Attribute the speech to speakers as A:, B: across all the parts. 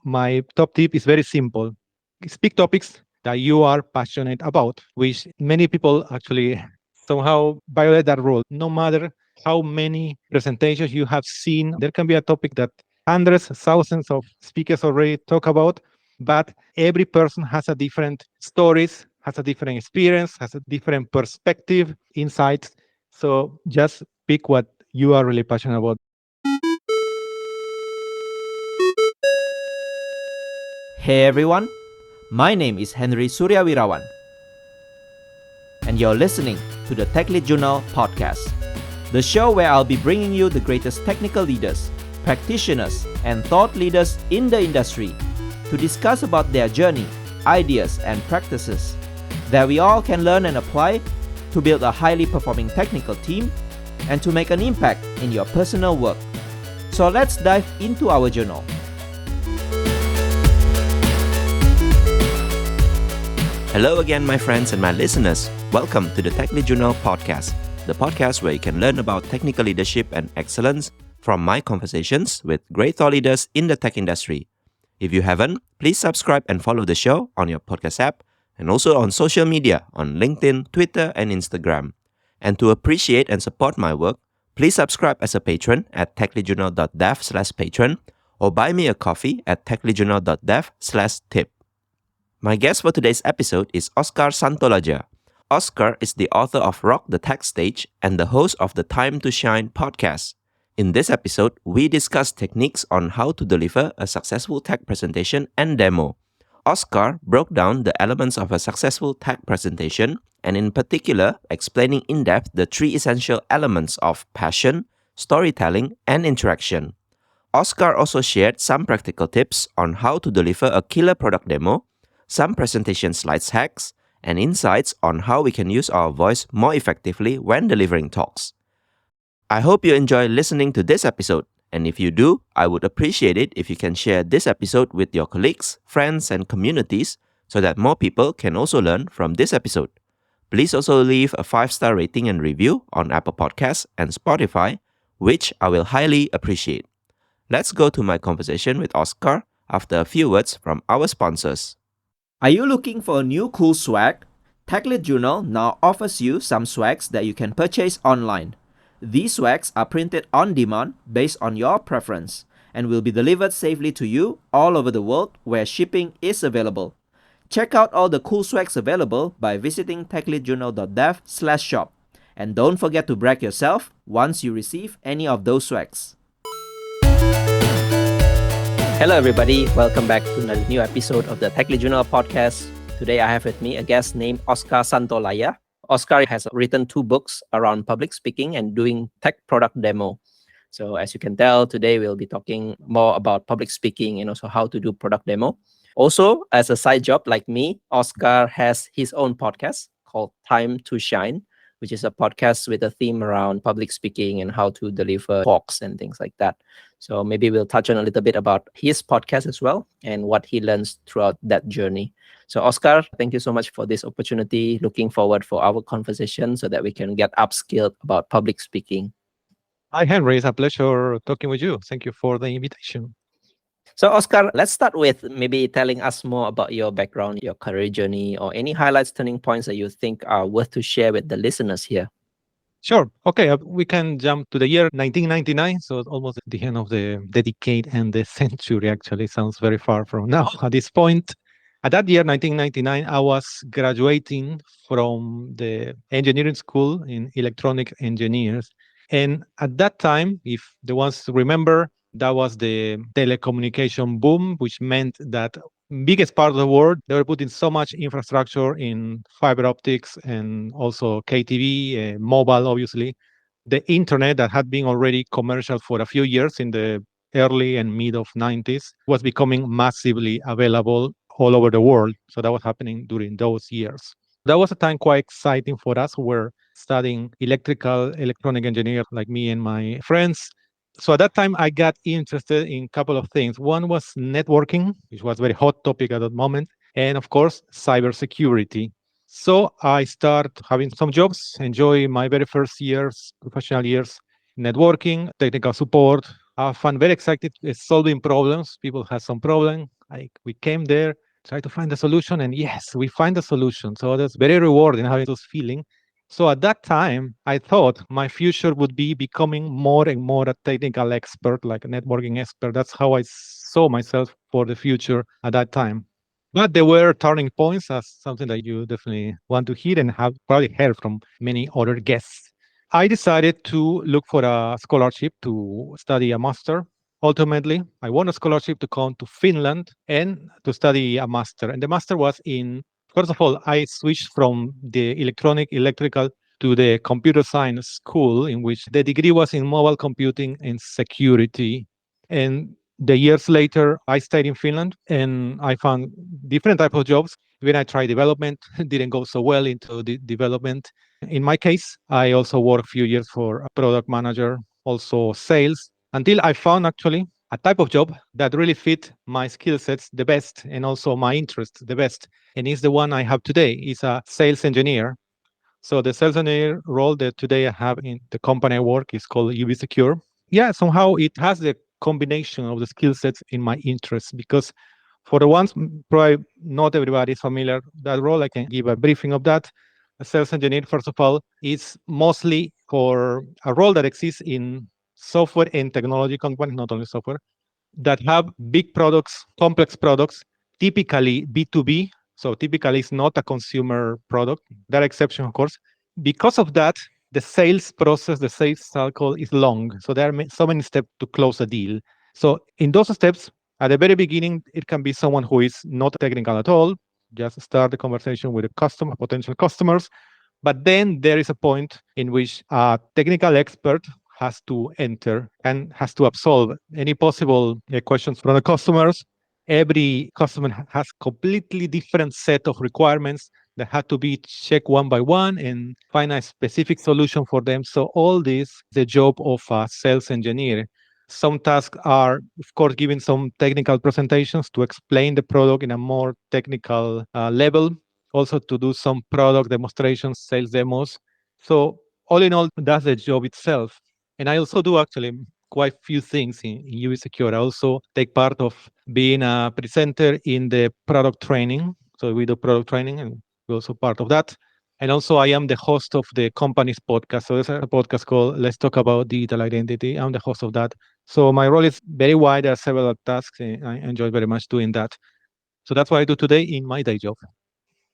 A: my top tip is very simple. Speak topics that you are passionate about, which many people actually somehow violate that rule. No matter how many presentations you have seen, there can be a topic that hundreds, thousands of speakers already talk about, but every person has a different stories, has a different experience, has a different perspective, insights. So just pick what you are really passionate about.
B: Hey everyone, my name is Henry Suryawirawan, and you're listening to the Tech Lead Journal podcast, the show where I'll be bringing you the greatest technical leaders, practitioners, and thought leaders in the industry to discuss about their journey, ideas, and practices that we all can learn and apply to build a highly performing technical team and to make an impact in your personal work. So let's dive into our journal.
C: Hello again, my friends and my listeners. Welcome to the Tech Lead Journal podcast, the podcast where you can learn about technical leadership and excellence from my conversations with great thought leaders in the tech industry. If you haven't, please subscribe and follow the show on your podcast app and also on social media on LinkedIn, Twitter, and Instagram. And to appreciate and support my work, please subscribe as a patron at techleadjournal.dev/patron or buy me a coffee at techleadjournal.dev/tip. My guest for today's episode is Oscar Santolalla. Oscar is the author of Rock the Tech Stage and the host of the Time to Shine podcast. In this episode, we discuss techniques on how to deliver a successful tech presentation and demo. Oscar broke down the elements of a successful tech presentation and in particular explaining in depth the three essential elements of passion, storytelling, and interaction. Oscar also shared some practical tips on how to deliver a killer product demo, some presentation slides hacks, and insights on how we can use our voice more effectively when delivering talks. I hope you enjoy listening to this episode, and if you do, I would appreciate it if you can share this episode with your colleagues, friends, and communities so that more people can also learn from this episode. Please also leave a 5-star rating and review on Apple Podcasts and Spotify, which I will highly appreciate. Let's go to my conversation with Oscar after a few words from our sponsors.
B: Are you looking for a new cool swag? Tech Lead Journal now offers you some swags that you can purchase online. These swags are printed on demand based on your preference and will be delivered safely to you all over the world where shipping is available. Check out all the cool swags available by visiting techleadjournal.dev/shop. And don't forget to brag yourself once you receive any of those swags. Hello everybody, welcome back to another new episode of the Tech Lead Journal podcast. Today I have with me a guest named Oscar Santolalla. Oscar has written 2 books around public speaking and doing tech product demo. So as you can tell, today we'll be talking more about public speaking and also how to do product demo. Also, as a side job like me, Oscar has his own podcast called Time to Shine, which is a podcast with a theme around public speaking and how to deliver talks and things like that. So maybe we'll touch on a little bit about his podcast as well and what he learns throughout that journey. So Oscar, thank you so much for this opportunity. Looking forward for our conversation so that we can get upskilled about public speaking.
A: Hi, Henry. It's a pleasure talking with you. Thank you for the invitation.
B: So Oscar, let's start with maybe telling us more about your background, your career journey, or any highlights, turning points that you think are worth to share with the listeners here.
A: Sure. Okay, we can jump to the year 1999. So almost the end of the decade and the century actually sounds very far from now at this point. At that year, 1999, I was graduating from the engineering school in electronic engineers. And at that time, if the ones remember, that was the telecommunication boom, which meant that biggest part of the world, they were putting so much infrastructure in fiber optics and also KTV, mobile, obviously. The internet that had been already commercial for a few years in the early and mid of 90s was becoming massively available all over the world. So that was happening during those years. That was a time quite exciting for us. We were studying electronic engineer like me and my friends. So at that time, I got interested in a couple of things. One was networking, which was a very hot topic at that moment, and of course, cybersecurity. So I start having some jobs, enjoy my very first years, professional years, networking, technical support. I found very excited solving problems. People had some problem. Like we came there, try to find the solution, and yes, we find the solution. So that's very rewarding having those feeling. So at that time, I thought my future would be becoming more and more a technical expert, like a networking expert. That's how I saw myself for the future at that time. But there were turning points, as something that you definitely want to hear and have probably heard from many other guests. I decided to look for a scholarship to study a master. Ultimately, I won a scholarship to come to Finland and to study a master. And the master was in, first of all, I switched from the electrical to the computer science school, in which the degree was in mobile computing and security. And the years later, I stayed in Finland and I found different type of jobs. When I tried development, didn't go so well into the development. In my case, I also worked a few years for a product manager, also sales, until I found actually a type of job that really fit my skill sets the best and also my interests the best. And is the one I have today. Is a sales engineer. So the sales engineer role that today I have in the company I work is called UV Secure. Yeah, somehow it has the combination of the skill sets in my interests because for the ones probably not everybody is familiar that role. I can give a briefing of that. A sales engineer, first of all, is mostly for a role that exists in software and technology companies, not only software, that have big products, complex products, typically B2B. So typically it's not a consumer product. That exception, of course. Because of that, the sales process, the sales cycle is long. So there are so many steps to close a deal. So in those steps, at the very beginning, it can be someone who is not technical at all, just start the conversation with the customer, potential customers. But then there is a point in which a technical expert has to enter and has to absolve any possible questions from the customers. Every customer has completely different set of requirements that had to be checked one by one and find a specific solution for them. So all this is the job of a sales engineer. Some tasks are, of course, giving some technical presentations to explain the product in a more technical level, also to do some product demonstrations, sales demos. So all in all, that's the job itself. And I also do actually quite few things in UV Secure. I also take part of being a presenter in the product training. So we do product training and we're also part of that. And also I am the host of the company's podcast. So there's a podcast called Let's Talk About Digital Identity. I'm the host of that. So my role is very wide. There are several tasks and I enjoy very much doing that. So that's what I do today in my day job.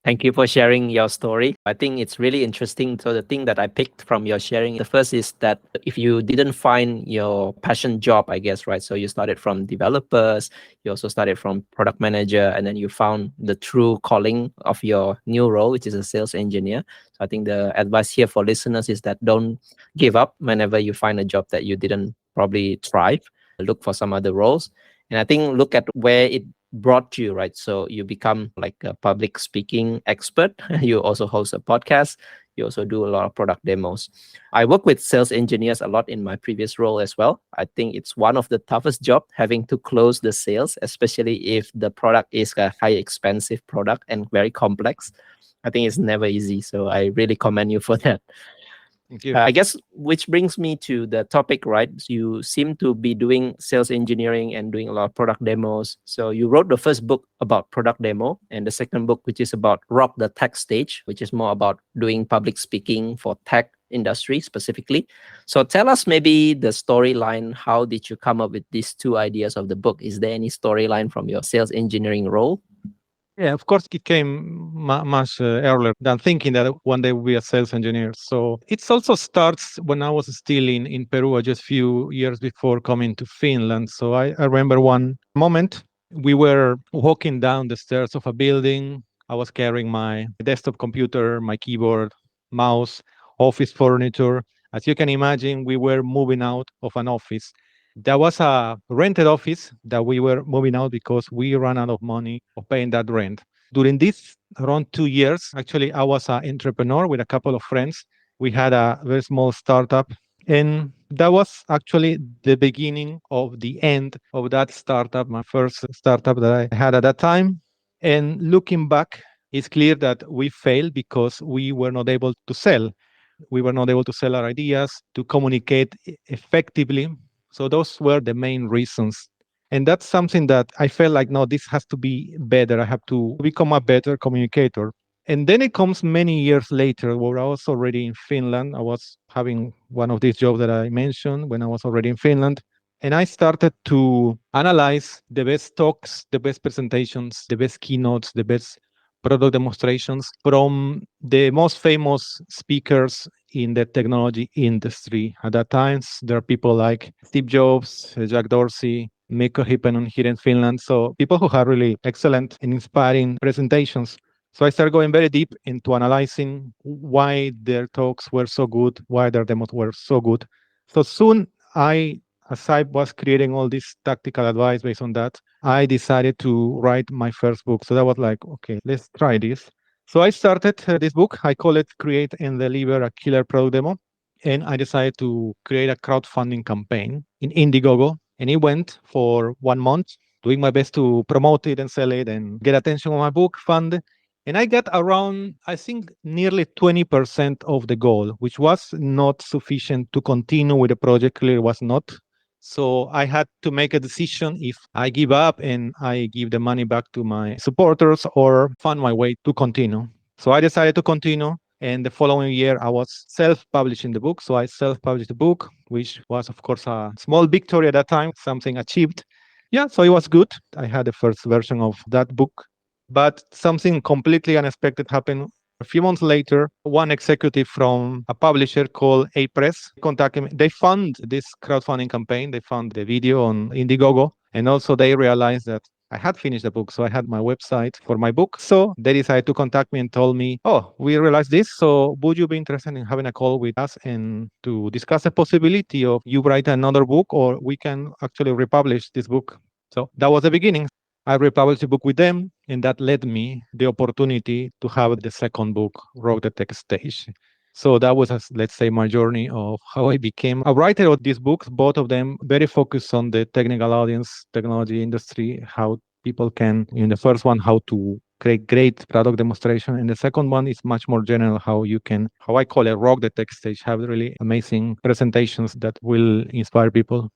B: Thank you for sharing your story. I think it's really interesting. So the thing that I picked from your sharing, the first is that if you didn't find your passion job, I guess, right? So you started from developers, you also started from product manager, and then you found the true calling of your new role, which is a sales engineer. So I think the advice here for listeners is that don't give up whenever you find a job that you didn't probably thrive. Look for some other roles. And I think look at where it brought you, right? So you become like a public speaking expert. You also host a podcast. You also do a lot of product demos. I work with sales engineers a lot in my previous role as well. I think it's one of the toughest job having to close the sales, especially if the product is a high expensive product and very complex. I think it's never easy. So I really commend you for that.
A: Thank you.
B: I guess which brings me to the topic, right? You seem to be doing sales engineering and doing a lot of product demos. So you wrote the first book about product demo and the second book, which is about Rock the Tech Stage, which is more about doing public speaking for tech industry specifically. So tell us maybe the storyline. How did you come up with these two ideas of the book? Is there any storyline from your sales engineering role?
A: Yeah, of course, it came much earlier than thinking that one day we'll be a sales engineer. So it also starts when I was still in Peru, just a few years before coming to Finland. So I remember one moment we were walking down the stairs of a building. I was carrying my desktop computer, my keyboard, mouse, office furniture. As you can imagine, we were moving out of an office. There was a rented office that we were moving out because we ran out of money of paying that rent. During this around 2 years, actually, I was an entrepreneur with a couple of friends. We had a very small startup, and that was actually the beginning of the end of that startup, my first startup that I had at that time. And looking back, it's clear that we failed because we were not able to sell. We were not able to sell our ideas, to communicate effectively. So those were the main reasons. And that's something that I felt like, no, this has to be better. I have to become a better communicator. And then it comes many years later where I was already in Finland. I was having one of these jobs that I mentioned when I was already in Finland. And I started to analyze the best talks, the best presentations, the best keynotes, the best product demonstrations from the most famous speakers in the technology industry. At that time, there are people like Steve Jobs, Jack Dorsey, Mikko Hyppinen here in Finland. So people who have really excellent and inspiring presentations. So I started going very deep into analyzing why their talks were so good, why their demos were so good. So soon as I was creating all this tactical advice based on that, I decided to write my first book. So that was like, okay, let's try this. So I started this book. I call it Create and Deliver a Killer Product Demo. And I decided to create a crowdfunding campaign in Indiegogo. And it went for 1 month, doing my best to promote it and sell it and get attention on my book, fund. And I got around, I think, nearly 20% of the goal, which was not sufficient to continue with the project. Clearly, was not. So I had to make a decision if I give up and I give the money back to my supporters or find my way to continue. So I decided to continue. And the following year, I was self publishing the book. So I self published the book, which was, of course, a small victory at that time, something achieved. Yeah, so it was good. I had the first version of that book. But something completely unexpected happened. A few months later, one executive from a publisher called A Press contacted me. They fund this crowdfunding campaign. They found the video on Indiegogo. And also they realized that I had finished the book. So I had my website for my book. So they decided to contact me and told me, oh, we realized this. So would you be interested in having a call with us and to discuss the possibility of you write another book, or we can actually republish this book? So that was the beginning. I republished a book with them, and that led me the opportunity to have the second book, Rock the Tech Stage. So that was, let's say, my journey of how I became a writer of these books, both of them very focused on the technical audience, technology industry, how people can, in the first one, how to create great product demonstration. And the second one is much more general, how you can, how I call it, rock the tech stage, have really amazing presentations that will inspire people.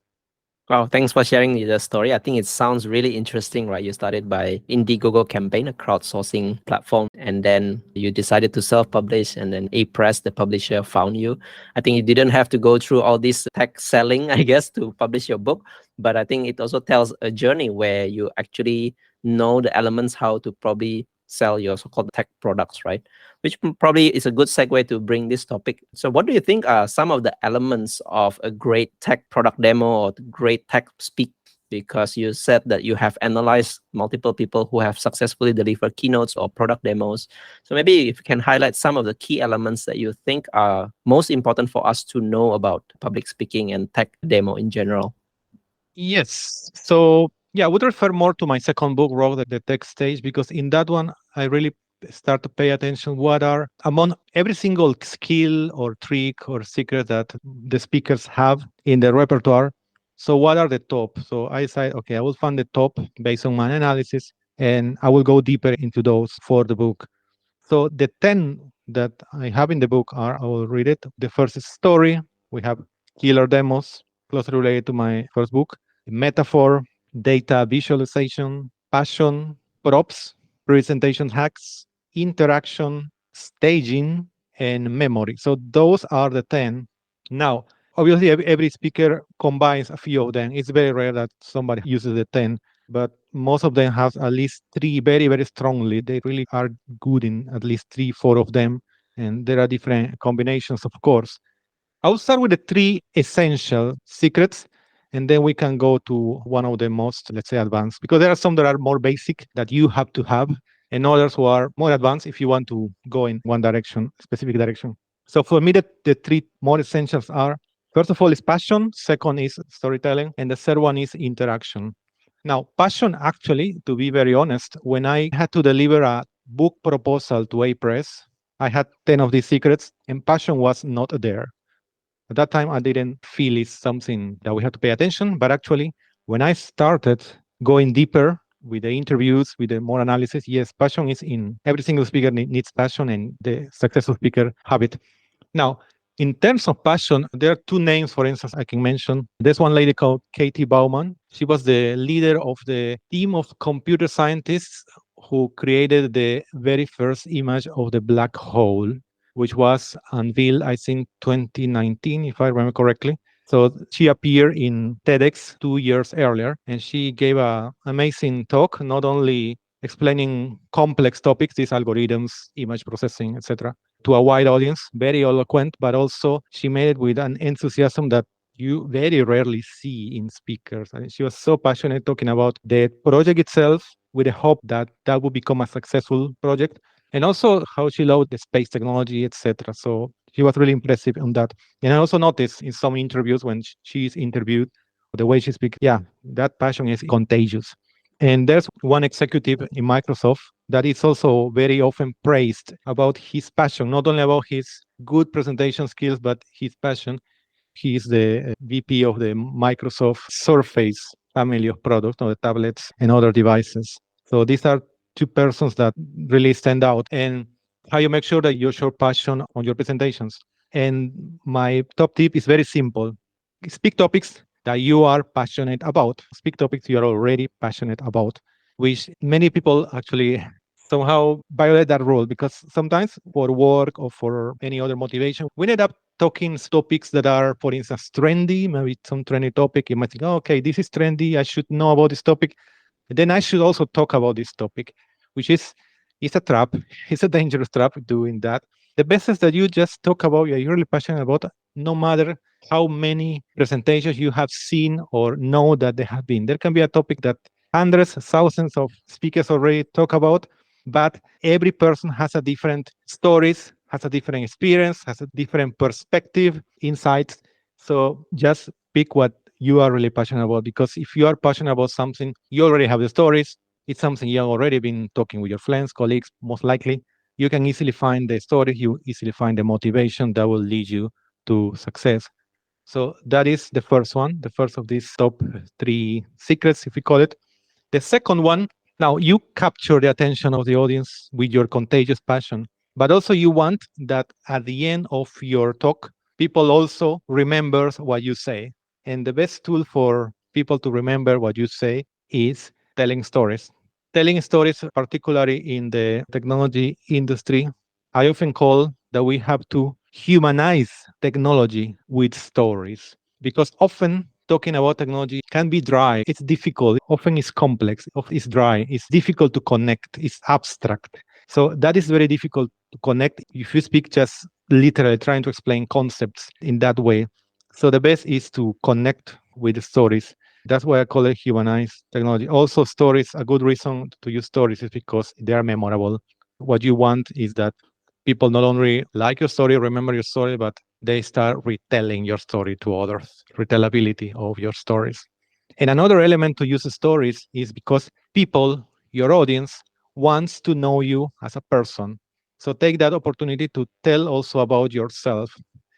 B: Wow, thanks for sharing the story. I think it sounds really interesting, right? You started by Indiegogo campaign, a crowdsourcing platform, and then you decided to self-publish, and then A Press, the publisher, found you. I think you didn't have to go through all this tech selling, I guess, to publish your book, but I think it also tells a journey where you actually know the elements how to probably sell your so-called tech products, right? Which probably is a good segue to bring this topic. So what do you think are some of the elements of a great tech product demo or great tech speak? Because you said that you have analyzed multiple people who have successfully delivered keynotes or product demos. So maybe if you can highlight some of the key elements that you think are most important for us to know about public speaking and tech demo in general.
A: Yes. So yeah, I would refer more to my second book, Rock the Tech Stage, because in that one, I really start to pay attention what are among every single skill or trick or secret that the speakers have in their repertoire. So what are the top? So I say, okay, I will find the top based on my analysis, and I will go deeper into those for the book. So the 10 that I have in the book are, I will read it. The first is story. We have killer demos, closely related to my first book. Metaphor, data visualization, passion, props, presentation hacks, interaction, staging, and memory. So those are the 10. Now, obviously, every speaker combines a few of them. It's very rare that somebody uses the 10, but most of them have at least three very, very strongly. They really are good in at least three, four of them. And there are different combinations, of course. I'll start with the three essential secrets, and then we can go to one of the most, let's say, advanced, because there are some that are more basic that you have to have, and others who are more advanced if you want to go in one direction, specific direction. So for me, the three more essentials are, first of all, is passion, second is storytelling, and the third one is interaction. Now, passion, actually, to be very honest, when I had to deliver a book proposal to A Press, I had 10 of these secrets, and passion was not there. At that time, I didn't feel it's something that we have to pay attention. But actually, when I started going deeper with the interviews, with the more analysis, yes, passion is in every single speaker needs passion, and the successful speaker have it. Now, In terms of passion, there are two names, for instance, I can mention. There's one lady called Katie Bauman. She was the leader of the team of computer scientists who created the very first image of the black hole, which was unveiled, I think, 2019, if I remember correctly. So she appeared in TEDx 2 years earlier, and she gave an amazing talk, not only explaining complex topics, these algorithms, image processing, etc., to a wide audience, very eloquent, but also she made it with an enthusiasm that you very rarely see in speakers. And she was so passionate talking about the project itself with the hope that that would become a successful project, and also how she loved the space technology, etc. So she was really impressive on that. And I also noticed in some interviews when she's interviewed, the way she speaks, yeah, that passion is contagious. And there's one executive in Microsoft that is also very often praised about his passion, not only about his good presentation skills, but his passion. He is the VP of the Microsoft Surface family of products, the tablets and other devices. So these are two persons that really stand out. And how you make sure that you show passion on your presentations. And my top tip is very simple. Speak topics that you are passionate about. Speak topics you are already passionate about, which many people actually somehow violate that rule, because sometimes for work or for any other motivation, we end up talking topics that are, for instance, trendy, maybe some trendy topic. You might think, oh, okay, this is trendy. I should know about this topic. Then I should also talk about this topic, which is a trap. It's a dangerous trap doing that. The best is that you just talk about what you're really passionate about, no matter how many presentations you have seen or know that there have been. There can be a topic that hundreds, thousands of speakers already talk about, but every person has a different stories, has a different experience, has a different perspective, insights. So just pick what you are really passionate about, because if you are passionate about something, you already have the stories. It's something you have already been talking with your friends, colleagues, most likely. You can easily find the story, you easily find the motivation that will lead you to success. So that is the first one, the first of these top three secrets, if we call it. The second one, now you capture the attention of the audience with your contagious passion, but also you want that at the end of your talk, people also remembers what you say. And the best tool for people to remember what you say is telling stories. Telling stories, particularly in the technology industry, I often call that we have to humanize technology with stories, because often talking about technology can be dry. It's difficult. Often it's complex. Often it's dry. It's difficult to connect. It's abstract. So that is very difficult to connect if you speak just literally trying to explain concepts in that way. So the best is to connect with the stories. That's why I call it humanized technology. Also, stories, a good reason to use stories is because they are memorable. What you want is that people not only like your story, remember your story, but they start retelling your story to others, retellability of your stories. And another element to use stories is because people, your audience, wants to know you as a person. So take that opportunity to tell also about yourself,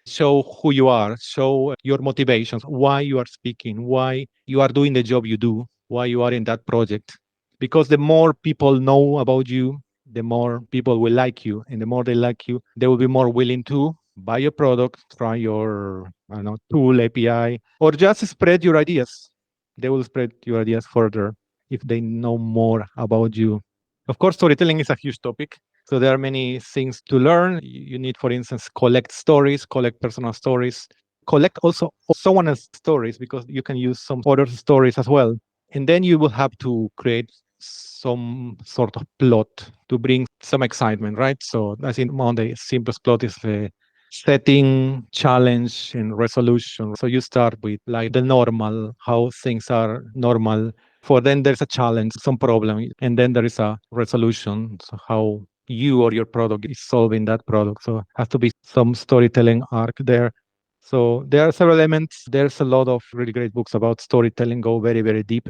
A: show who you are, show your motivations, why you are speaking, why you are doing the job you do, why you are in that project. Because the more people know about you, the more people will like you. And the more they like you, they will be more willing to buy your product, try your, I don't know, tool, API, or just spread your ideas. They will spread your ideas further if they know more about you. Of course, storytelling is a huge topic. So there are many things to learn. You need, for instance, collect stories, collect personal stories, collect also someone else's stories, because you can use some other stories as well. And then you will have to create some sort of plot to bring some excitement, right? So I think one of the simplest plot is the setting, challenge, and resolution. So you start with like the normal, how things are normal. For then there's a challenge, some problem, and then there is a resolution. So how you or your product is solving that product. So has to be some storytelling arc there. So there are several elements. There's a lot of really great books about storytelling, go very, very deep.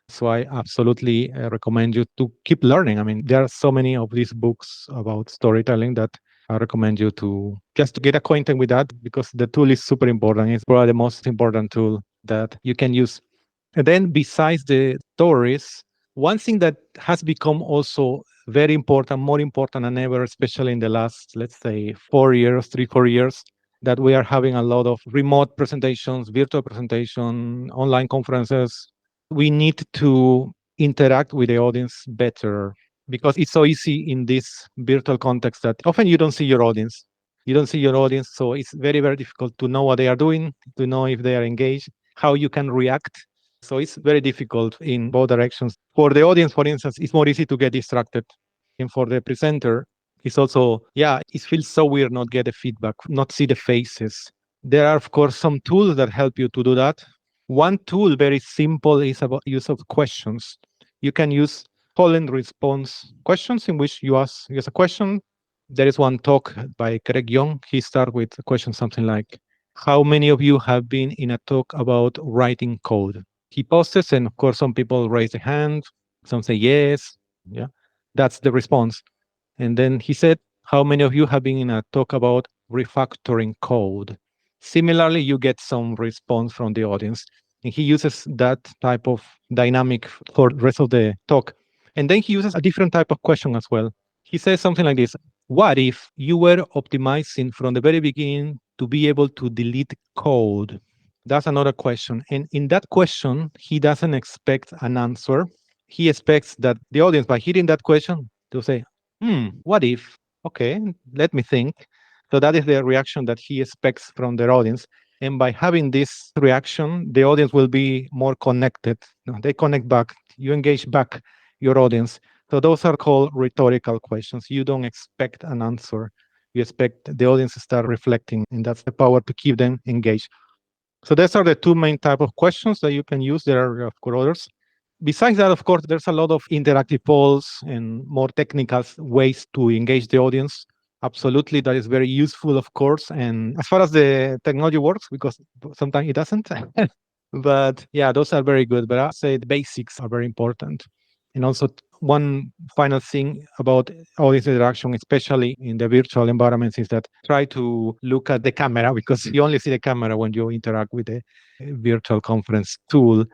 A: So I absolutely recommend you to keep learning. I mean, there are so many of these books about storytelling that I recommend you to just to get acquainted with that, because the tool is super important. It's probably the most important tool that you can use. And then besides the stories, one thing that has become also very important, more important than ever, especially in the last, let's say, 4 years, 3, 4 years, that we are having a lot of remote presentations, virtual presentation, online conferences. We need to interact with the audience better because it's so easy in this virtual context that often you don't see your audience. You don't see your audience, so it's very, very difficult to know what they are doing, to know if they are engaged, how you can react. So it's very difficult in both directions. For the audience, for instance, it's more easy to get distracted. And for the presenter, it's also, yeah, it feels so weird not get the feedback, not see the faces. There are, of course, some tools that help you to do that. One tool, very simple, is about use of questions. You can use call and response questions in which you ask a question. There is one talk by Greg Young. He starts with a question something like, how many of you have been in a talk about writing code? He pauses, and of course, some people raise a hand. Some say yes. Yeah, that's the response. And then he said, how many of you have been in a talk about refactoring code? Similarly, you get some response from the audience. And he uses that type of dynamic for the rest of the talk. And then he uses a different type of question as well. He says something like this: what if you were optimizing from the very beginning to be able to delete code? That's another question. And in that question, he doesn't expect an answer. He expects that the audience, by hearing that question, to say, what if? Okay, let me think. So that is the reaction that he expects from their audience. And by having this reaction, the audience will be more connected. No, they connect back. You engage back your audience. So those are called rhetorical questions. You don't expect an answer. You expect the audience to start reflecting, and that's the power to keep them engaged. So those are the two main type of questions that you can use. There are, of course, others. Besides that, of course, there's a lot of interactive polls and more technical ways to engage the audience. Absolutely, that is very useful, of course. And as far as the technology works, because sometimes it doesn't. But yeah, those are very good. But I say the basics are very important. And also, one final thing about audience interaction, especially in the virtual environments, is that try to look at the camera because you only see the camera when you interact with the virtual conference tool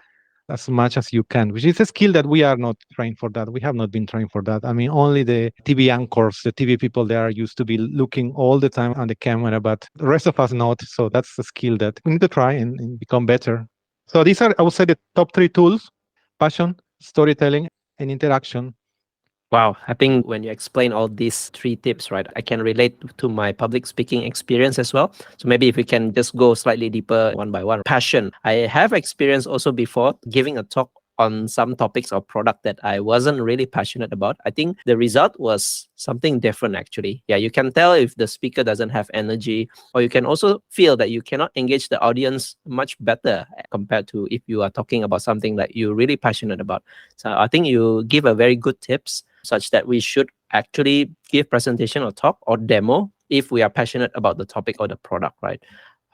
A: as much as you can, which is a skill that we are not trained for that. We have not been trained for that. I mean, only the TV anchors, the TV people, they are used to be looking all the time on the camera, but the rest of us not. So that's a skill that we need to try and become better. So these are, I would say, the top three tools: passion, storytelling, and interaction.
B: Wow, I think when you explain all these three tips, right, I can relate to my public speaking experience as well. So maybe if we can just go slightly deeper one by one. Passion. I have experience also before giving a talk on some topics or product that I wasn't really passionate about. I think the result was something different actually. Yeah, you can tell if the speaker doesn't have energy, or you can also feel that you cannot engage the audience much better compared to if you are talking about something that you're really passionate about. So I think you give a very good tips such that we should actually give presentation or talk or demo if we are passionate about the topic or the product, right?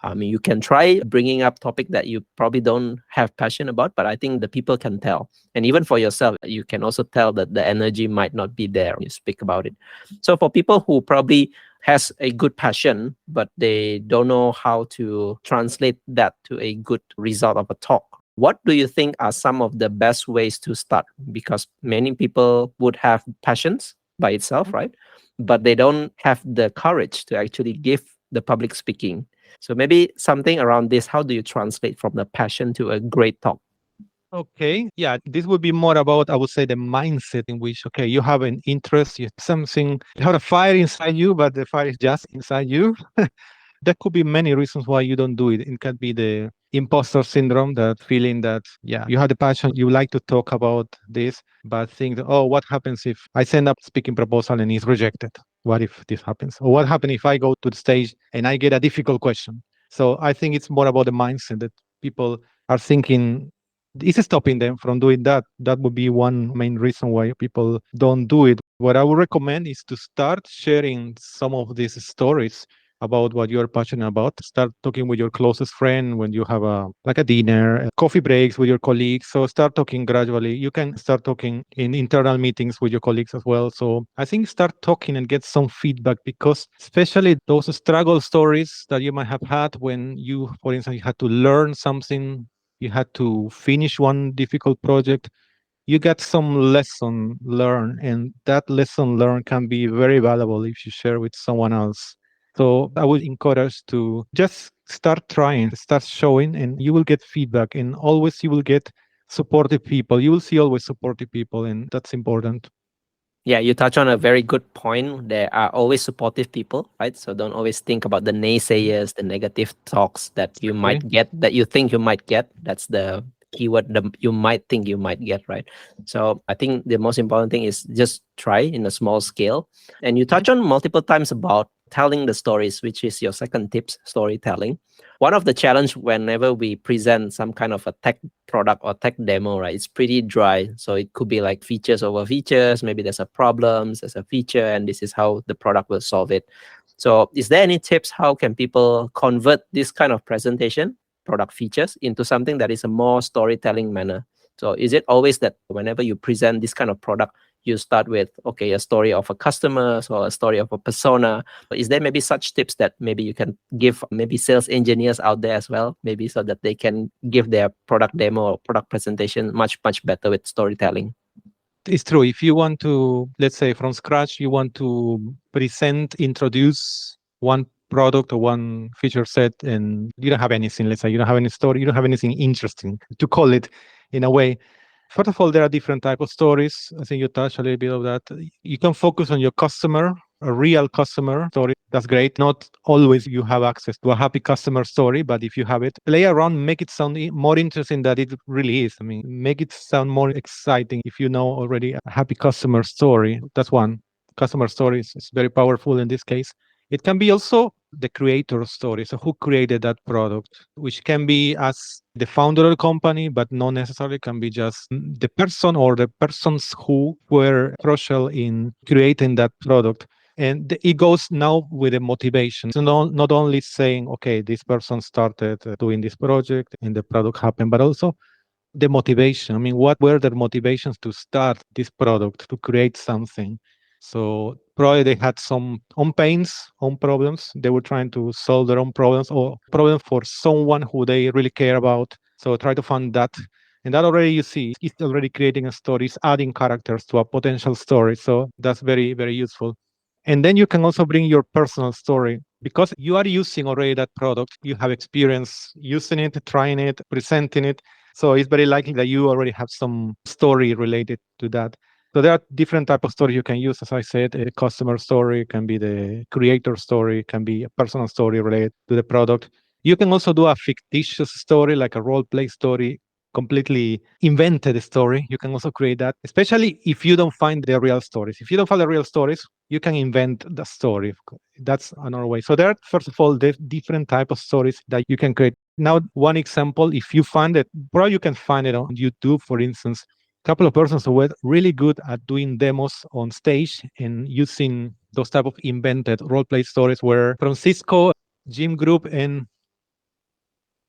B: I mean, you can try bringing up topic that you probably don't have passion about, but I think the people can tell. And even for yourself, you can also tell that the energy might not be there when you speak about it. So for people who probably has a good passion, but they don't know how to translate that to a good result of a talk, what do you think are some of the best ways to start? Because many people would have passions by itself, right? But they don't have the courage to actually give the public speaking. So maybe something around this. How do you translate from the passion to a great talk?
A: Okay. Yeah, this would be more about, I would say, the mindset in which, okay, you have an interest, you have something, you have a fire inside you, but the fire is just inside you. There could be many reasons why you don't do it. It can be the imposter syndrome, that feeling that, yeah, you have the passion, you like to talk about this, but think, oh, what happens if I send up speaking proposal and it's rejected? What if this happens? Or what happens if I go to the stage and I get a difficult question? So I think it's more about the mindset that people are thinking is stopping them from doing that. That would be one main reason why people don't do it. What I would recommend is to start sharing some of these stories about what you're passionate about. Start talking with your closest friend when you have a like a dinner, coffee breaks with your colleagues. So start talking gradually. You can start talking in internal meetings with your colleagues as well. So I think start talking and get some feedback, because especially those struggle stories that you might have had when you, for instance, you had to learn something, you had to finish one difficult project, you get some lesson learned, and that lesson learned can be very valuable if you share with someone else. So I would encourage to just start trying, start showing, and you will get feedback. And always you will get supportive people. You will see always supportive people, and that's important.
B: Yeah, you touch on a very good point. There are always supportive people, right? So don't always think about the
A: Mhm.
B: naysayers, the negative talks that you
A: Exactly.
B: might get, that you think you might get. That's the keyword, the you might think you might get, right? So I think the most important thing is just try in a small scale. And you
A: Mhm.
B: touch on multiple times about telling the stories, which is your second tips, storytelling. One of the challenge whenever we present some kind of a tech product or tech demo, right? It's pretty dry. So it could be like features over features. Maybe there's a problem, there's a feature, and this is how the product will solve it. So is there any tips how can people convert this kind of presentation, product features, into something that is a more storytelling manner? So is it always that whenever you present this kind of product, you start with, okay, a story of a customer or a story of a persona? Is there maybe such tips that maybe you can give maybe sales engineers out there as well, maybe so that they can give their product demo or product presentation much, much better with storytelling?
A: It's true. If you want to, let's say from scratch, you want to present, introduce one product or one feature set, and you don't have anything, let's say you don't have any story, you don't have anything interesting to call it in a way. First of all, there are different type of stories. I think you touched a little bit of that. You can focus on your customer, a real customer story. That's great. Not always you have access to a happy customer story, but if you have it, play around, make it sound more interesting than it really is. I mean, make it sound more exciting if you know already a happy customer story. That's one. Customer story is very powerful in this case. It can be also the creator story. So who created that product, which can be as the founder of the company, but not necessarily can be just the person or the persons who were crucial in creating that product. And it goes now with the motivation. So not only saying, okay, this person started doing this project and the product happened, but also the motivation. I mean, what were their motivations to start this product, to create something? So probably they had some own pains, own problems. They were trying to solve their own problems or problem for someone who they really care about. So try to find that. And that already you see, it's already creating a story, it's adding characters to a potential story. So that's very, very useful. And then you can also bring your personal story because you are using already that product. You have experience using it, trying it, presenting it. So it's very likely that you already have some story related to that. So there are different type of stories you can use. As I said, a customer story can be the creator story, can be a personal story related to the product. You can also do a fictitious story, like a role play story, completely invented story. You can also create that, especially if you don't find the real stories. If you don't find the real stories, you can invent the story. That's another way. So there are, first of all, the different type of stories that you can create. Now, one example, if you find it, probably you can find it on YouTube, for instance, a couple of persons who were really good at doing demos on stage and using those type of invented role play stories were from Cisco, Jim Group, and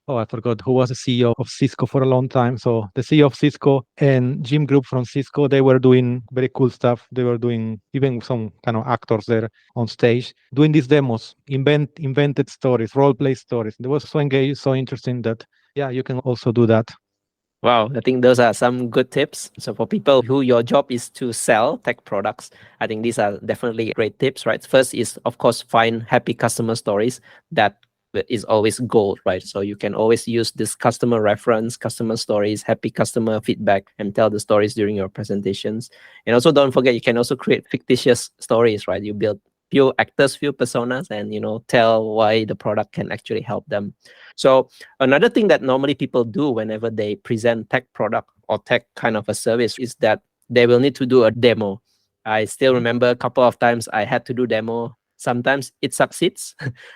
A: oh, I forgot who was the CEO of Cisco for a long time. So the CEO of Cisco and Jim Group from Cisco, they were doing very cool stuff. They were doing even some kind of actors there on stage doing these demos, invented stories, role play stories. They were so engaged, so interesting that yeah, you can also do that.
B: Wow, I think those are some good tips. So for people who your job is to sell tech products, I think these are definitely great tips, right? First is of course find happy customer stories. That is always gold, right? So you can always use this customer reference, customer stories, happy customer feedback, and tell the stories during your presentations. And also don't forget you can also create fictitious stories, right? You build few actors, few personas, and tell why the product can actually help them. So another thing that normally people do whenever they present tech product or tech kind of a service is that they will need to do a demo. I still
A: Mhm.
B: remember a couple of times I had to do demo. Sometimes it succeeds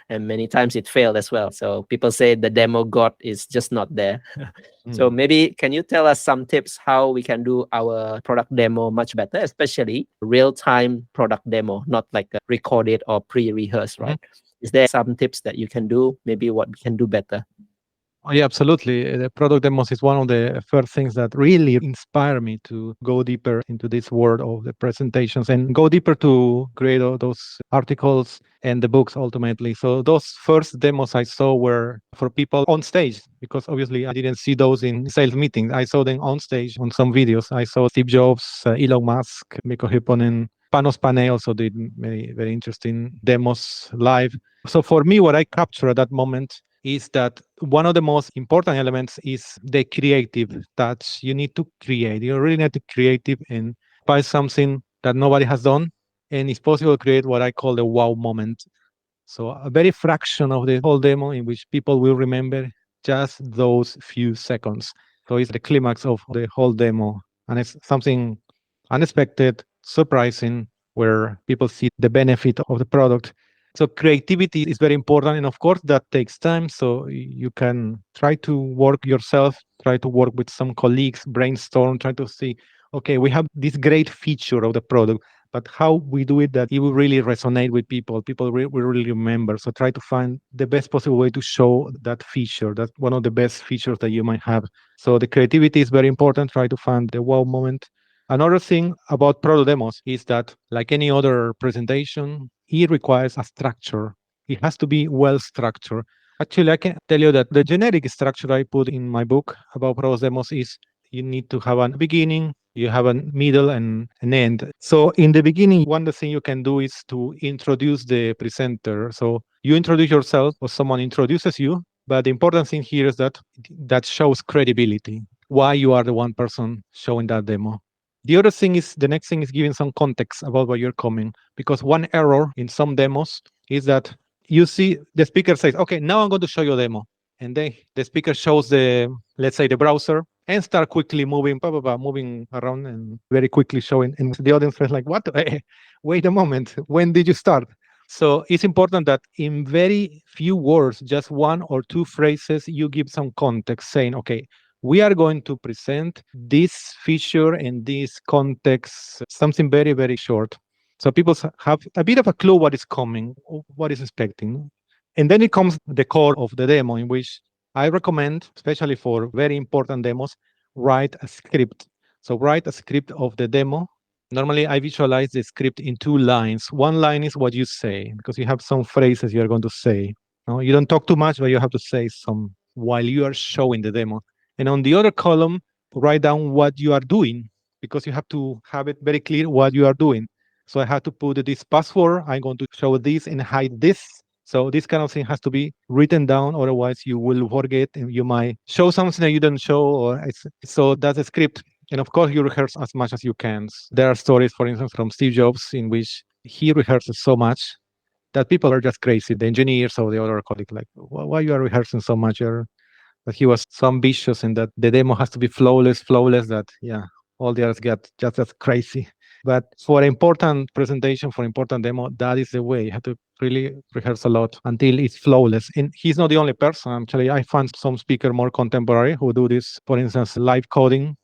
B: and many times it failed as well. So people say the demo god is just not there. So
A: Mm.
B: maybe can you tell us some tips how we can do our product demo much better, especially real-time product demo, not like a recorded or pre-rehearsed,
A: Mhm.
B: right? Is there some tips that you can do? Maybe what we can do better?
A: Oh, yeah, absolutely. The product demos is one of the first things that really inspire me to go deeper into this world of the presentations and go deeper to create all those articles and the books ultimately. So those first demos I saw were for people on stage because obviously I didn't see those in sales meetings. I saw them on stage on some videos. I saw Steve Jobs, Elon Musk, Mikko Hyppönen, Panos Panay also did very, very interesting demos live. So for me, what I capture at that moment is that one of the most important elements is the creative touch. You need to create. You really need to creative and find something that nobody has done. And it's possible to create what I call the wow moment. So a very fraction of the whole demo in which people will remember just those few seconds. So it's the climax of the whole demo. And it's something unexpected, surprising, where people see the benefit of the product. So creativity is very important. And of course, that takes time. So you can try to work yourself, try to work with some colleagues, brainstorm, try to see, okay, we have this great feature of the product, but how we do it that it will really resonate with people will really remember. So try to find the best possible way to show that feature. That's one of the best features that you might have. So the creativity is very important. Try to find the wow moment. Another thing about product demos is that, like any other presentation, it requires a structure. It has to be well structured. Actually, I can tell you that the generic structure I put in my book about product demos is you need to have a beginning, you have a middle, and an end. So in the beginning, one thing you can do is to introduce the presenter. So you introduce yourself or someone introduces you, but the important thing here is that that shows credibility, why you are the one person showing that demo. The other thing is, the next thing is giving some context about where you're coming, because one error in some demos is that you see the speaker says, okay, now I'm going to show you a demo. And then the speaker shows the, let's say, the browser, and start quickly moving, blah, blah, blah, moving around and very quickly showing. And the audience was like, what? Wait a moment. When did you start? So it's important that in very few words, just one or two phrases, you give some context saying, okay, we are going to present this feature in this context, something very, very short. So people have a bit of a clue what is coming, what is expecting. And then it comes the core of the demo, in which I recommend, especially for very important demos, write a script. So write a script of the demo. Normally, I visualize the script in two lines. One line is what you say, because you have some phrases you are going to say. No, you don't talk too much, but you have to say some while you are showing the demo. And on the other column, write down what you are doing, because you have to have it very clear what you are doing. So I have to put this password. I'm going to show this and hide this. So this kind of thing has to be written down, otherwise you will forget and you might show something that you didn't show. So that's a script. And of course, you rehearse as much as you can. There are stories, for instance, from Steve Jobs, in which he rehearses so much that people are just crazy. The engineers or the other colleague, like, why you are rehearsing so much? But he was so ambitious in that the demo has to be flawless, that, yeah, all the others get just as crazy. But for an important presentation, for important demo, that is the way. You have to really rehearse a lot until it's flawless. And he's not the only person. Actually, I find some speaker more contemporary who do this, for instance, live coding.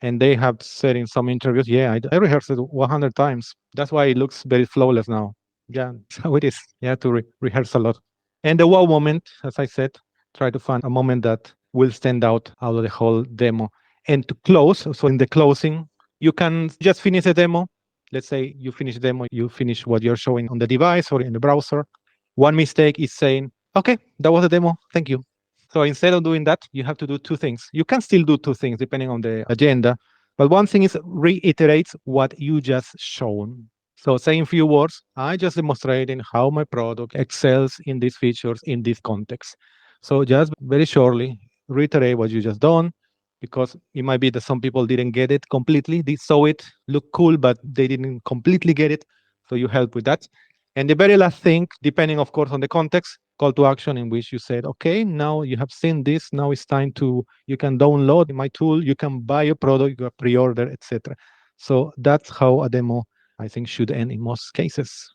A: And they have said in some interviews, yeah, I rehearsed it 100 times. That's why it looks very flawless now. Yeah, so it is. You have to rehearse a lot. And the wow moment, as I said, try to find a moment that will stand out of the whole demo. And to close, so in the closing, you can just finish the demo. Let's say you finish the demo, you finish what you're showing on the device or in the browser. One mistake is saying, okay, that was the demo. Thank you. So instead of doing that, you have to do two things. You can still do two things depending on the agenda. But one thing is reiterate what you just shown. So saying few words, I just demonstrating how my product excels in these features in this context. So just very shortly reiterate what you just done, because it might be that some people didn't get it completely. They saw it, look cool, but they didn't completely get it. So you help with that. And the very last thing, depending, of course, on the context, call to action in which you said, okay, now you have seen this. Now it's time to, you can download my tool, you can buy a product, you can pre-order, etc. So that's how a demo, I think, should end in most cases.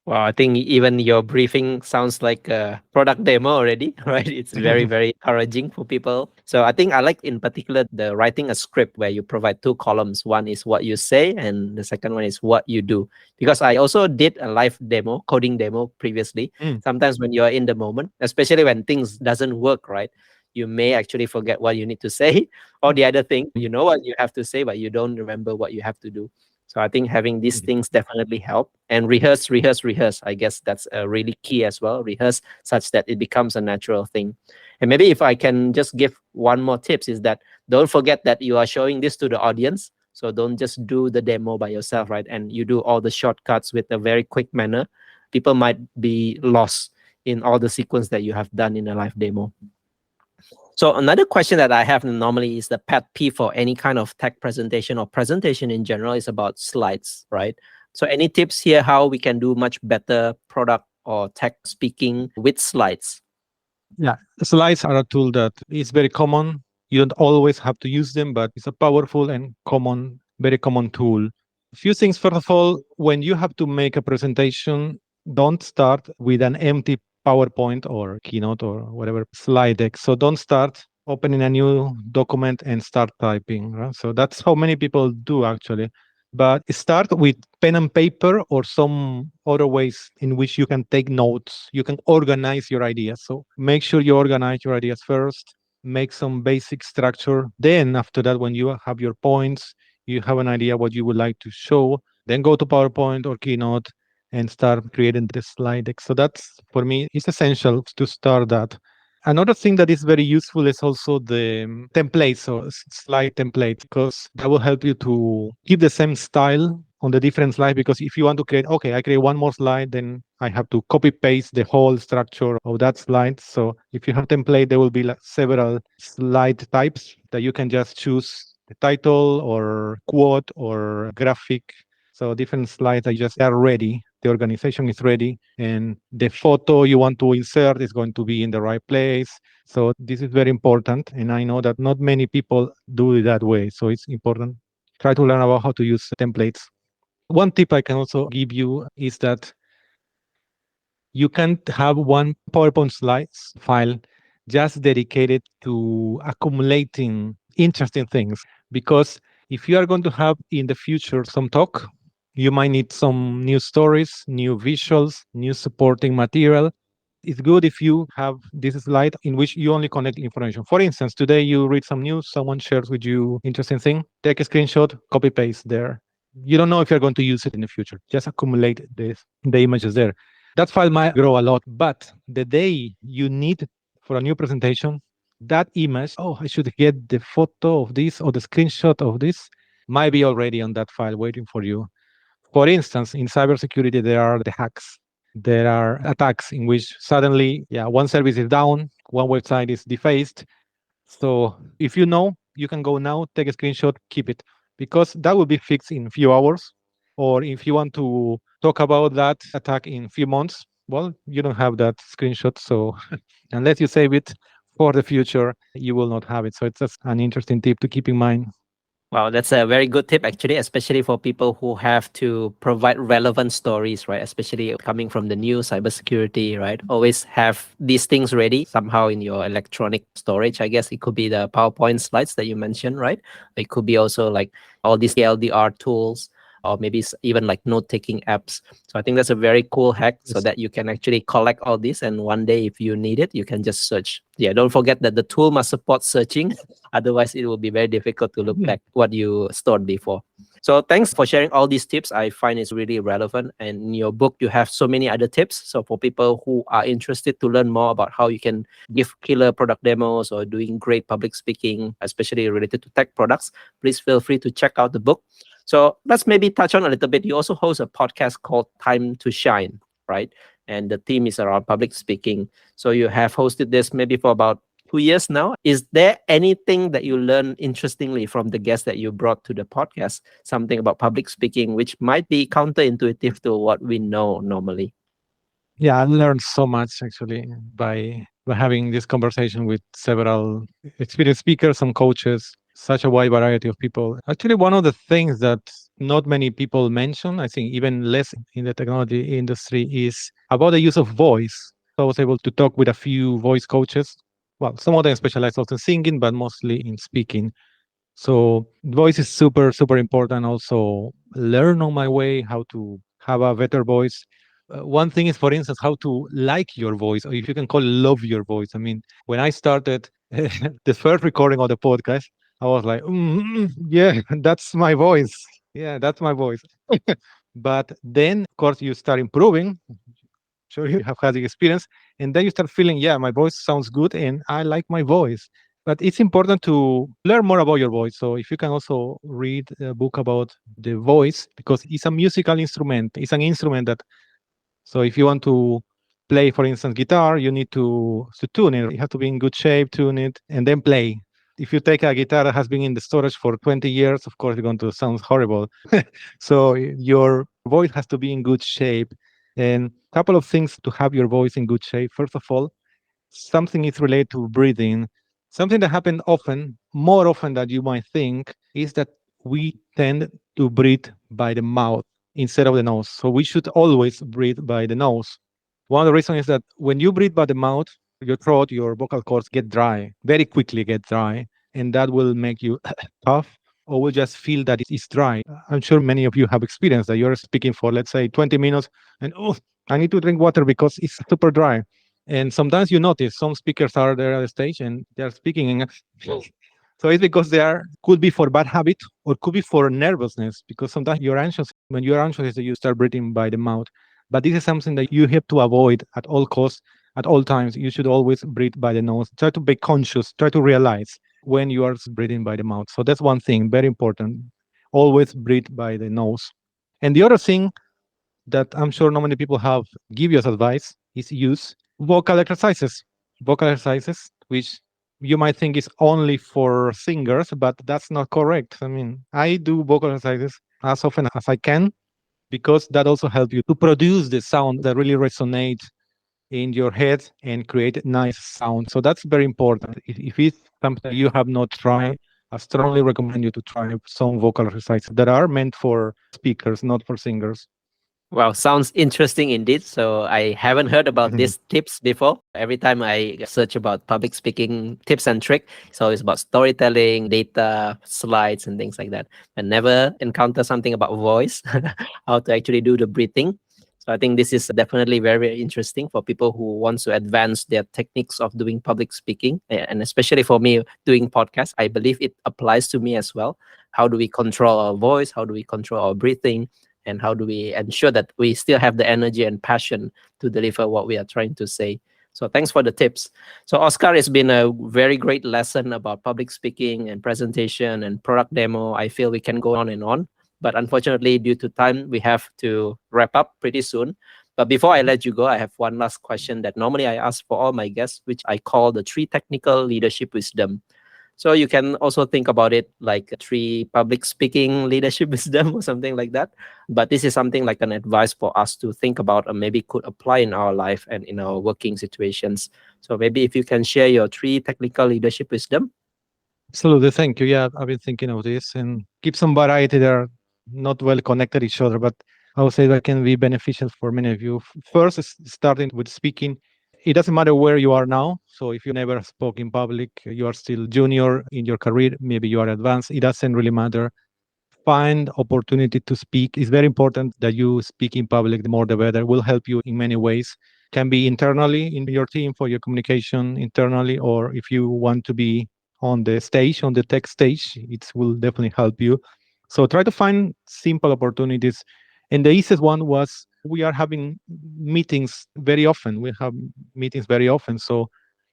B: Wow, I think even your briefing sounds like a product demo already, right? It's very, very encouraging for people. So I think I like in particular the writing a script where you provide two columns. One is what you say, and the second one is what you do. Because I also did a live demo, coding demo previously. Sometimes when you're in the moment, especially when things doesn't work, right? You may actually forget what you need to say, or the other thing, you know what you have to say, but you don't remember what you have to do. So I think having these things definitely help, and rehearse. I guess that's really key as well. Rehearse such that it becomes a natural thing. And maybe if I can just give one more tips is that don't forget that you are showing this to the audience. So don't just do the demo by yourself, right? And you do all the shortcuts with a very quick manner. People might be lost in all the sequence that you have done in a live demo. So another question that I have normally is the pet peeve for any kind of tech presentation or presentation in general is about slides, right? So any tips here how we can do much better product or tech speaking with slides?
A: Yeah, slides are a tool that is very common. You don't always have to use them, but it's a powerful and common, very common tool. A few things. First of all, when you have to make a presentation, don't start with an empty PowerPoint or Keynote or whatever slide deck. So don't start opening a new document and start typing. Right? So that's how many people do actually. But start with pen and paper or some other ways in which you can take notes. You can organize your ideas. So make sure you organize your ideas first, make some basic structure. Then, after that, when you have your points, you have an idea what you would like to show, then go to PowerPoint or Keynote and start creating the slide deck. So that's for me, it's essential to start that. Another thing that is very useful is also the templates or slide templates, because that will help you to keep the same style on the different slides. Because if you want to create, okay, I create one more slide, then I have to copy paste the whole structure of that slide. So if you have template, there will be like several slide types that you can just choose the title or quote or graphic. So different slides that just are ready. The organization is ready, and the photo you want to insert is going to be in the right place. So this is very important, and I know that not many people do it that way. So it's important. Try to learn about how to use templates. One tip I can also give you is that you can have one PowerPoint slides file just dedicated to accumulating interesting things. Because if you are going to have in the future some talk, you might need some new stories, new visuals, new supporting material. It's good if you have this slide in which you only connect information. For instance, today you read some news, someone shares with you interesting thing, take a screenshot, copy paste there. You don't know if you're going to use it in the future. Just accumulate the images there. That file might grow a lot, but the day you need for a new presentation, that image, oh, I should get the photo of this or the screenshot of this, might be already on that file waiting for you. For instance, in cybersecurity, there are the hacks. There are attacks in which suddenly, yeah, one service is down, one website is defaced. So if you know, you can go now, take a screenshot, keep it, because that will be fixed in a few hours. Or if you want to talk about that attack in a few months, well, you don't have that screenshot. So unless you save it for the future, you will not have it. So it's just an interesting tip to keep in mind.
B: Wow, that's a very good tip, actually, especially for people who have to provide relevant stories, right? Especially coming from the new cybersecurity, right? Always have these things ready somehow in your electronic storage. I guess it could be the PowerPoint slides that you mentioned, right? It could be also like all these LDR tools, or maybe even like note-taking apps. So I think that's a very cool hack, so
A: Yes.
B: that you can actually collect all this, and one day if you need it, you can just search. Yeah, don't forget that the tool must support searching. Otherwise, it will be very difficult to look
A: Mhm.
B: back what you stored before. So thanks for sharing all these tips. I find it's really relevant. And in your book, you have so many other tips. So for people who are interested to learn more about how you can give killer product demos or doing great public speaking, especially related to tech products, please feel free to check out the book. So let's maybe touch on a little bit. You also host a podcast called Time to Shine, right? And the theme is around public speaking. So you have hosted this maybe for about 2 years now. Is there anything that you learned interestingly from the guests that you brought to the podcast? Something about public speaking which might be counterintuitive to what we know normally?
A: Yeah, I learned so much actually by having this conversation with several experienced speakers and coaches, such a wide variety of people. Actually, one of the things that not many people mention, I think even less in the technology industry, is about the use of voice. So I was able to talk with a few voice coaches. Well, some of them specialize also in singing, but mostly in speaking. So voice is super, super important. Also, learn on my way how to have a better voice. One thing is, for instance, how to like your voice, or if you can call it love your voice. I mean, when I started the first recording of the podcast, I was like, yeah, that's my voice. Yeah, that's my voice. But then, of course, you start improving. Sure, you have had the experience, and then you start feeling, yeah, my voice sounds good, and I like my voice. But it's important to learn more about your voice. So if you can also read a book about the voice, because it's a musical instrument. It's an instrument that, so if you want to play, for instance, guitar, you need to tune it. You have to be in good shape, tune it, and then play. If you take a guitar that has been in the storage for 20 years, of course, it's going to sound horrible. So your voice has to be in good shape. And a couple of things to have your voice in good shape. First of all, something is related to breathing. Something that happens often, more often than you might think, is that we tend to breathe by the mouth instead of the nose. So we should always breathe by the nose. One of the reasons is that when you breathe by the mouth, your throat, your vocal cords get dry, very quickly get dry, and that will make you cough or will just feel that it's dry. I'm sure many of you have experienced that you're speaking for, let's say, 20 minutes and, oh, I need to drink water because it's super dry. And sometimes you notice some speakers are there at the stage and they're speaking and so it's because they are could be for bad habit or could be for nervousness because sometimes you're anxious. When you're anxious, you start breathing by the mouth. But this is something that you have to avoid at all costs, at all times. You should always breathe by the nose. Try to be conscious. Try to realize when you are breathing by the mouth. So that's one thing, very important. Always breathe by the nose. And the other thing that I'm sure not many people have give you as advice is use vocal exercises. Vocal exercises, which you might think is only for singers, but that's not correct. I mean, I do vocal exercises as often as I can because that also helps you to produce the sound that really resonates in your head and create nice sound. So that's very important. If it's something that you have not tried, I strongly recommend you to try some vocal exercises that are meant for speakers, not for singers.
B: Wow, sounds interesting indeed. So I haven't heard about
A: Mhm.
B: these tips before. Every time I search about public speaking tips and trick, it's always about storytelling, data, slides, and things like that. I never encounter something about voice, how to actually do the breathing. So I think this is definitely very, very interesting for people who want to advance their techniques of doing public speaking. And especially for me doing podcasts, I believe it applies to me as well. How do we control our voice? How do we control our breathing? And how do we ensure that we still have the energy and passion to deliver what we are trying to say? So thanks for the tips. So Oscar, it's been a very great lesson about public speaking and presentation and product demo. I feel we can go on and on, but unfortunately due to time we have to wrap up pretty soon. But before I let you go, I have one last question that normally I ask for all my guests, which I call the three technical leadership wisdom. So you can also think about it like a three public speaking leadership wisdom or something like that. But this is something like an advice for us to think about and maybe could apply in our life and in our working situations. So maybe if you can share your three technical leadership wisdom.
A: Absolutely. Thank you. Yeah, I've been thinking of this and keep some variety. They're not well connected each other, but I would say that can be beneficial for many of you. First, is starting with speaking. It doesn't matter where you are now. So if you never spoke in public, you are still junior in your career, maybe you are advanced. It doesn't really matter. Find opportunity to speak. It's very important that you speak in public. The more the better. Will help you in many ways. Can be internally in your team for your communication internally, or if you want to be on the stage, on the tech stage, it will definitely help you. So try to find simple opportunities. And the easiest one was we are having meetings very often. We have meetings very often. So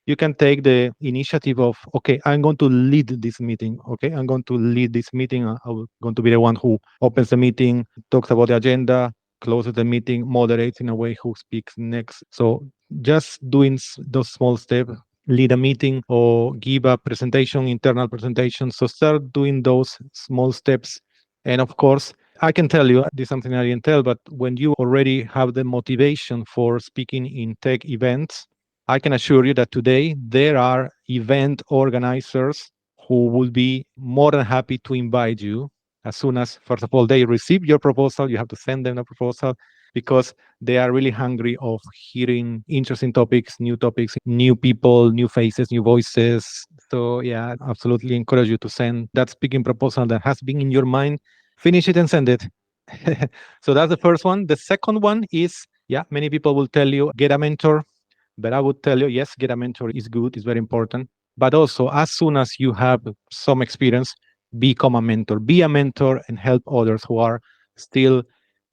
A: you can take the initiative of, okay, I'm going to lead this meeting. Okay, I'm going to lead this meeting. I'm going to be the one who opens the meeting, talks about the agenda, closes the meeting, moderates in a way who speaks next. So just doing those small steps, lead a meeting or give a presentation, internal presentation. So start doing those small steps. And of course, I can tell you, this is something I didn't tell, but when you already have the motivation for speaking in tech events, I can assure you that today there are event organizers who will be more than happy to invite you as soon as, first of all, they receive your proposal. You have to send them a proposal because they are really hungry of hearing interesting topics, new people, new faces, new voices. So yeah, absolutely encourage you to send that speaking proposal that has been in your mind. Finish it and send it. So that's the first one. The second one is, yeah, many people will tell you get a mentor, but I would tell you, yes, get a mentor is good, it's very important. But also, as soon as you have some experience, become a mentor. Be a mentor and help others who are still,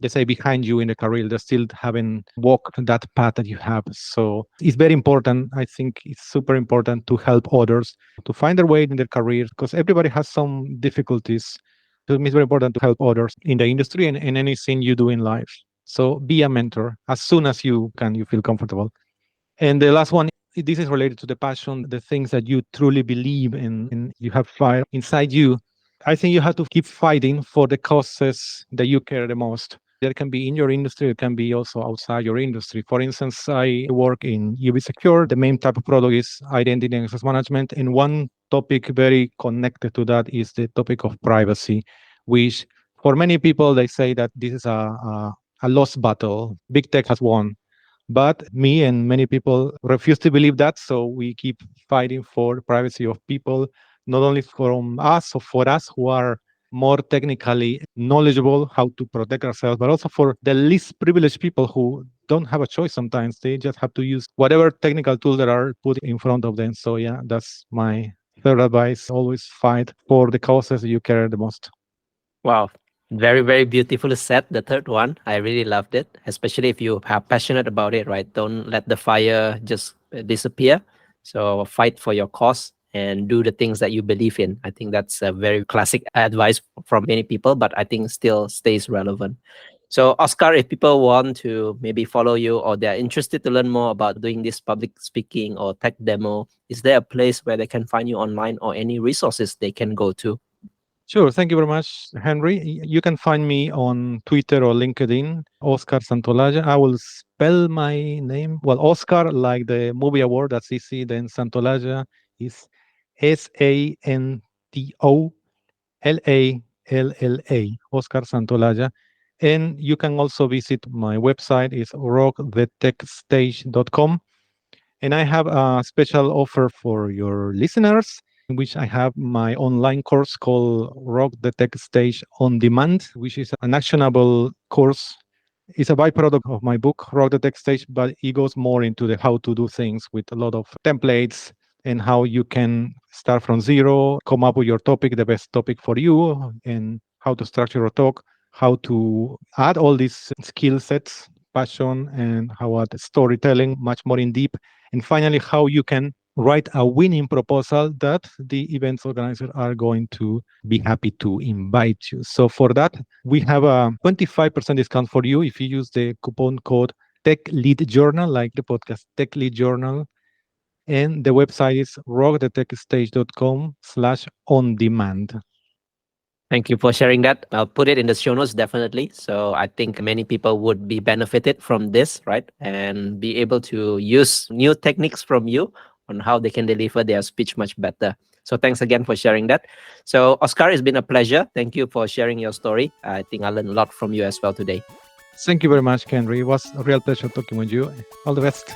A: let's say, behind you in the career. They still haven't walked that path that you have. So it's very important. I think it's super important to help others to find their way in their career because everybody has some difficulties. So it's very important to help others in the industry and in anything you do in life. So be a mentor as soon as you can, you feel comfortable. And the last one, this is related to the passion, the things that you truly believe in, and you have fire inside you. I think you have to keep fighting for the causes that you care the most. That can be in your industry, it can be also outside your industry. For instance, I work in UV Secure. The main type of product is identity and access management. And one topic very connected to that is the topic of privacy, which for many people, they say that this is a lost battle. Big tech has won. But me and many people refuse to believe that. So we keep fighting for privacy of people, not only from us or for us who are more technically knowledgeable how to protect ourselves, but also for the least privileged people who don't have a choice sometimes. They just have to use whatever technical tools that are put in front of them. So yeah, that's my third advice. Always fight for the causes you care the most.
B: Wow. Very, very beautifully said. The third one, I really loved it, especially if you are passionate about it, right? Don't let the fire just disappear. So fight for your cause and do the things that you believe in. I think that's a very classic advice from many people, but I think still stays relevant. So, Oscar, if people want to maybe follow you or they're interested to learn more about doing this public speaking or tech demo, is there a place where they can find you online or any resources they can go to?
A: Sure. Thank you very much, Henry. You can find me on Twitter or LinkedIn, Oscar Santolalla. I will spell my name. Well, Oscar, like the movie award, that's easy. Then Santolalla is Santolalla, Oscar Santolalla. And you can also visit my website, is rockthetechstage.com. And I have a special offer for your listeners, in which I have my online course called Rock the Tech Stage on Demand, which is an actionable course. It's a byproduct of my book, Rock the Tech Stage, but it goes more into the how to do things with a lot of templates and how you can start from zero, come up with your topic, the best topic for you, and how to structure a talk, how to add all these skill sets, passion, and how add storytelling much more in deep. And finally, how you can write a winning proposal that the events organizers are going to be happy to invite you. So for that, we have a 25% discount for you if you use the coupon code Tech Lead Journal, like the podcast Tech Lead Journal. And the website is rockthetechstage.com/on-demand.
B: Thank you for sharing that. I'll put it in the show notes definitely. So I think many people would be benefited from this, right? And be able to use new techniques from you on how they can deliver their speech much better. So thanks again for sharing that. So Oscar, it's been a pleasure. Thank you for sharing your story. I think I learned a lot from you as well today.
A: Thank you very much, Henry. It was a real pleasure talking with you. All the best.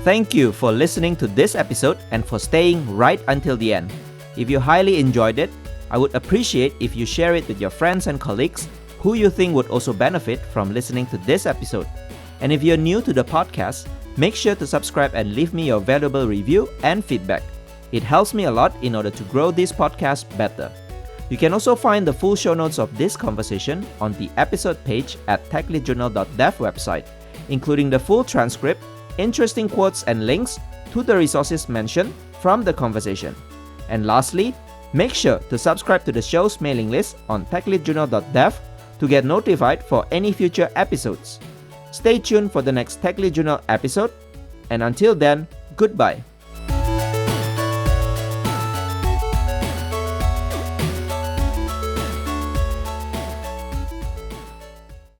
C: Thank you for listening to this episode and for staying right until the end. If you highly enjoyed it, I would appreciate if you share it with your friends and colleagues who you think would also benefit from listening to this episode. And if you're new to the podcast, make sure to subscribe and leave me your valuable review and feedback. It helps me a lot in order to grow this podcast better. You can also find the full show notes of this conversation on the episode page at techleadjournal.dev website, including the full transcript, interesting quotes and links to the resources mentioned from the conversation. And lastly, make sure to subscribe to the show's mailing list on techleadjournal.dev to get notified for any future episodes. Stay tuned for the next Tech Lead Journal episode, and until then, goodbye.